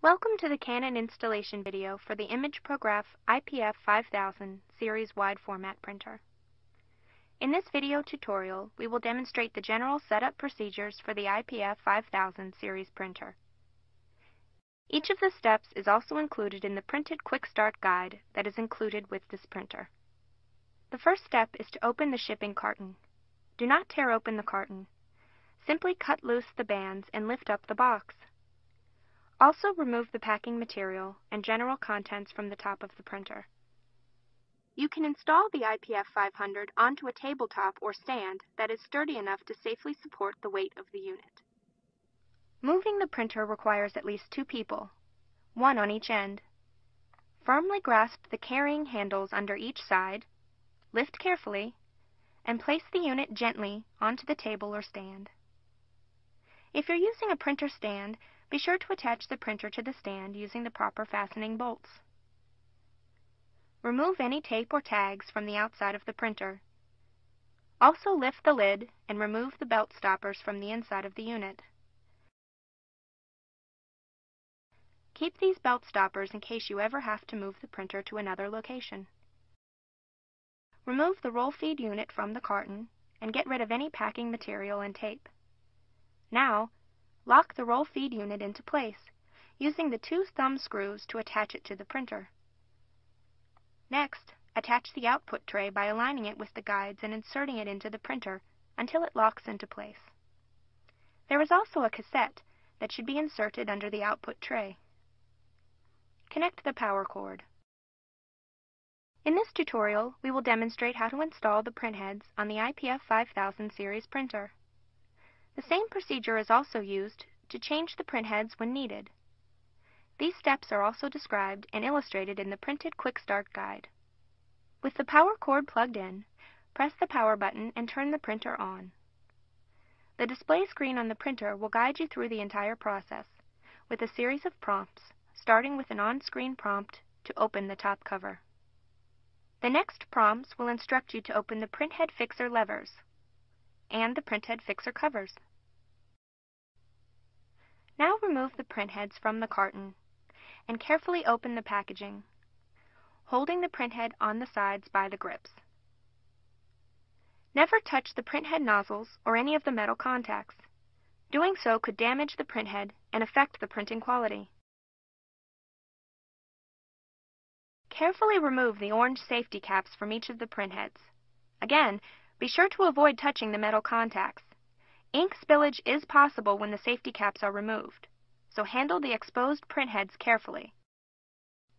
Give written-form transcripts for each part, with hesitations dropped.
Welcome to the Canon installation video for the Impresora IPF 5000 series wide format printer. In this video tutorial, we will demonstrate the general setup procedures for the IPF 5000 series printer. Each of the steps is also included in the printed quick start guide that is included with this printer. The first step is to open the shipping carton. Do not tear open the carton. Simply cut loose the bands and lift up the box. Also remove the packing material and general contents from the top of the printer. You can install the IPF 500 onto a tabletop or stand that is sturdy enough to safely support the weight of the unit. Moving the printer requires at least 2 people, 1 on each end. Firmly grasp the carrying handles under each side, lift carefully, and place the unit gently onto the table or stand. If you're using a printer stand, be sure to attach the printer to the stand using the proper fastening bolts. Remove any tape or tags from the outside of the printer. Also lift the lid and remove the belt stoppers from the inside of the unit. Keep these belt stoppers in case you ever have to move the printer to another location. Remove the roll feed unit from the carton and get rid of any packing material and tape. Now, lock the roll feed unit into place, using the 2 thumb screws to attach it to the printer. Next, attach the output tray by aligning it with the guides and inserting it into the printer until it locks into place. There is also a cassette that should be inserted under the output tray. Connect the power cord. In this tutorial, we will demonstrate how to install the printheads on the IPF 5000 series printer. The same procedure is also used to change the printheads when needed. These steps are also described and illustrated in the printed quick start guide. With the power cord plugged in, press the power button and turn the printer on. The display screen on the printer will guide you through the entire process, with a series of prompts, starting with an on-screen prompt to open the top cover. The next prompts will instruct you to open the printhead fixer levers and the printhead fixer covers. Now remove the printheads from the carton and carefully open the packaging, holding the printhead on the sides by the grips. Never touch the printhead nozzles or any of the metal contacts. Doing so could damage the printhead and affect the printing quality. Carefully remove the orange safety caps from each of the printheads. Again, be sure to avoid touching the metal contacts. Ink spillage is possible when the safety caps are removed, so handle the exposed printheads carefully.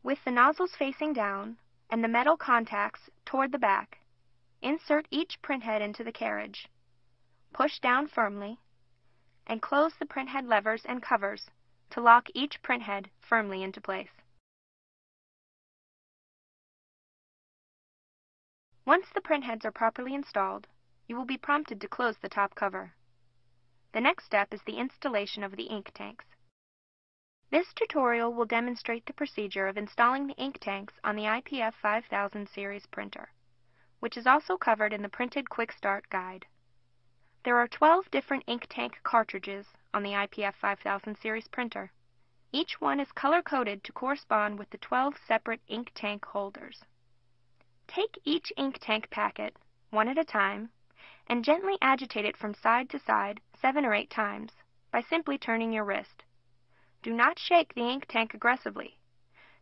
With the nozzles facing down and the metal contacts toward the back, insert each printhead into the carriage. Push down firmly and close the printhead levers and covers to lock each printhead firmly into place. Once the printheads are properly installed, you will be prompted to close the top cover. The next step is the installation of the ink tanks. This tutorial will demonstrate the procedure of installing the ink tanks on the IPF 5000 series printer, which is also covered in the printed quick start guide. There are 12 different ink tank cartridges on the IPF 5000 series printer. Each one is color-coded to correspond with the 12 separate ink tank holders. Take each ink tank packet, one at a time, and gently agitate it from side to side 7 or 8 times by simply turning your wrist. Do not shake the ink tank aggressively.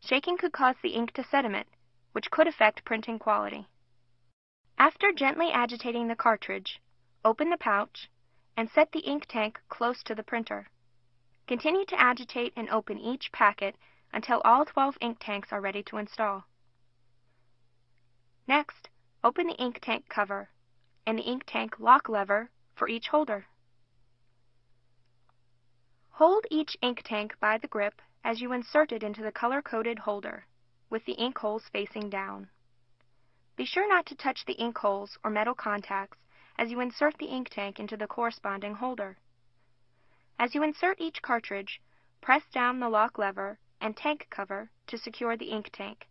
Shaking could cause the ink to sediment, which could affect printing quality. After gently agitating the cartridge, open the pouch and set the ink tank close to the printer. Continue to agitate and open each packet until all 12 ink tanks are ready to install. Next, open the ink tank cover and the ink tank lock lever for each holder. Hold each ink tank by the grip as you insert it into the color-coded holder, with the ink holes facing down. Be sure not to touch the ink holes or metal contacts as you insert the ink tank into the corresponding holder. As you insert each cartridge, press down the lock lever and tank cover to secure the ink tank.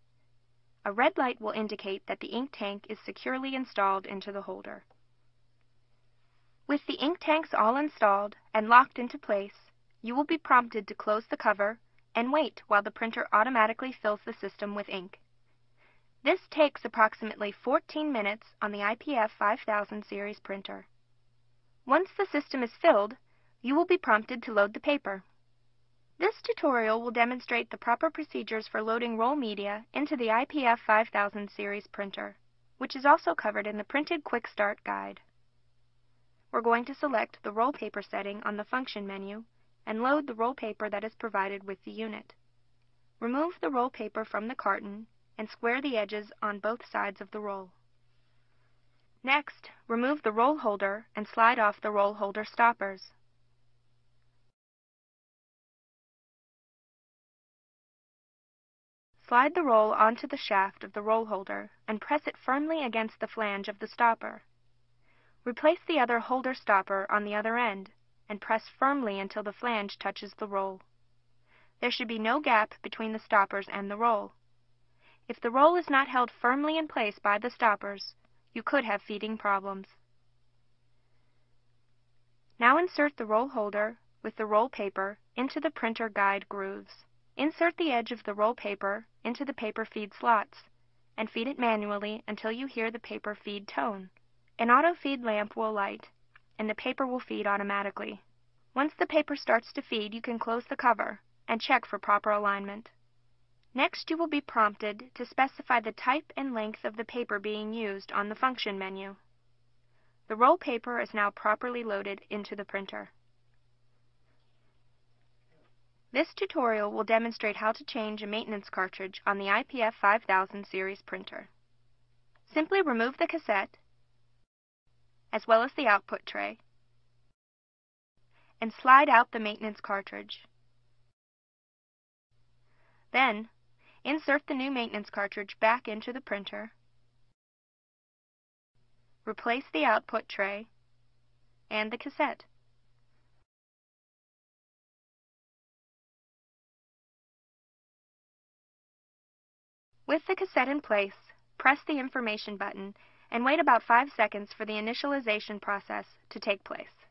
A red light will indicate that the ink tank is securely installed into the holder. With the ink tanks all installed and locked into place, you will be prompted to close the cover and wait while the printer automatically fills the system with ink. This takes approximately 14 minutes on the IPF 5000 series printer. Once the system is filled, you will be prompted to load the paper. This tutorial will demonstrate the proper procedures for loading roll media into the IPF 5000 series printer, which is also covered in the Printed Quick Start Guide. We're going to select the roll paper setting on the function menu and load the roll paper that is provided with the unit. Remove the roll paper from the carton and square the edges on both sides of the roll. Next, remove the roll holder and slide off the roll holder stoppers. Slide the roll onto the shaft of the roll holder and press it firmly against the flange of the stopper. Replace the other holder stopper on the other end and press firmly until the flange touches the roll. There should be no gap between the stoppers and the roll. If the roll is not held firmly in place by the stoppers, you could have feeding problems. Now insert the roll holder with the roll paper into the printer guide grooves. Insert the edge of the roll paper into the paper feed slots and feed it manually until you hear the paper feed tone. An auto feed lamp will light and the paper will feed automatically. Once the paper starts to feed, you can close the cover and check for proper alignment. Next, you will be prompted to specify the type and length of the paper being used on the function menu. The roll paper is now properly loaded into the printer. This tutorial will demonstrate how to change a maintenance cartridge on the IPF 5000 series printer. Simply remove the cassette, as well as the output tray, and slide out the maintenance cartridge. Then, insert the new maintenance cartridge back into the printer, replace the output tray and the cassette. With the cassette in place, press the information button and wait about 5 seconds for the initialization process to take place.